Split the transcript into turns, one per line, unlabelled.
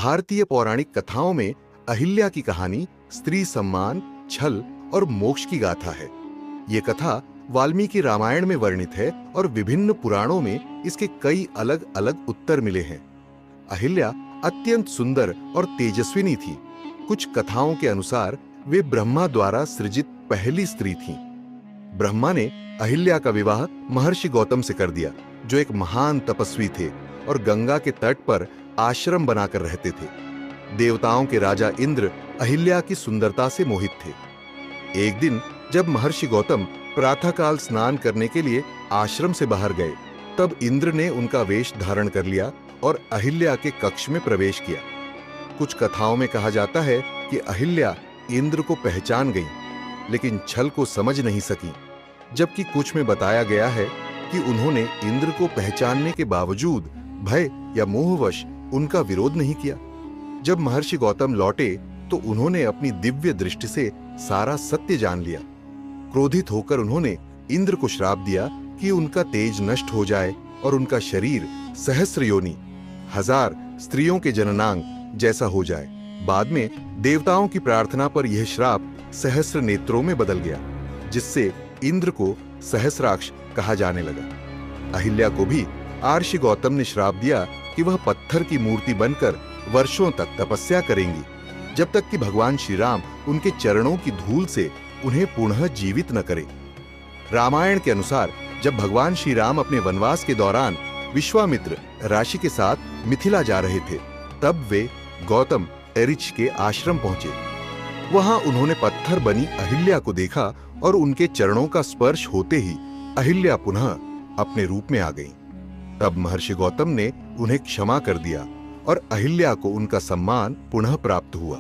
भारतीय पौराणिक कथाओं में अहिल्या की कहानी स्त्री सम्मान, छल और मोक्ष की गाथा है। ये कथा वाल्मीकि रामायण में वर्णित है और विभिन्न पुराणों में इसके कई अलग अलग उत्तर मिले हैं। अहिल्या अत्यंत सुंदर और तेजस्विनी थी। कुछ कथाओं के अनुसार वे ब्रह्मा द्वारा सृजित पहली स्त्री थीं। ब्रह्मा ने अहिल्या का विवाह महर्षि गौतम से कर दिया, जो एक महान तपस्वी थे और गंगा के तट पर आश्रम बनाकर रहते थे। देवताओं के राजा इंद्र अहिल्या की सुंदरता से मोहित थे। एक दिन जब महर्षि गौतम प्रातःकाल स्नान करने के लिए आश्रम से बाहर गए, तब इंद्र ने उनका वेश धारण कर लिया और अहिल्या के कक्ष में प्रवेश किया। कुछ कथाओं में कहा जाता है कि अहिल्या इंद्र को पहचान गई, लेकिन छल को समझ नहीं सकी, जबकि कुछ में बताया गया है कि उन्होंने इंद्र को पहचानने के बावजूद भय या मोहवश उनका विरोध नहीं किया। जब महर्षि गौतम लौटे तो उन्होंने अपनी दिव्य दृष्टि से सारा सत्य जान लिया। क्रोधित होकर उन्होंने इंद्र को श्राप दिया कि उनका तेज नष्ट हो जाए और उनका शरीर सहस्र योनि, 1000 स्त्रियों के जननांग जैसा हो जाए। बाद में देवताओं की प्रार्थना पर यह श्राप सहस्र नेत्रों में बदल गया, जिससे इंद्र को सहस्राक्ष कहा जाने लगा। अहिल्या को भी आर्षि गौतम ने श्राप दिया कि वह पत्थर की मूर्ति बनकर वर्षों तक तपस्या करेंगी, जब तक कि भगवान श्री राम उनके चरणों की धूल से उन्हें पुनः जीवित न करें। रामायण के अनुसार जब भगवान श्री राम अपने वनवास के दौरान विश्वामित्र ऋषि के साथ मिथिला जा रहे थे, तब वे गौतम ऋषि के आश्रम पहुंचे। वहां उन्होंने पत्थर बनी अहिल्या को देखा और उनके चरणों का स्पर्श होते ही अहिल्या पुनः अपने रूप में आ गई। तब महर्षि गौतम ने उन्हें क्षमा कर दिया और अहिल्या को उनका सम्मान पुनः प्राप्त हुआ।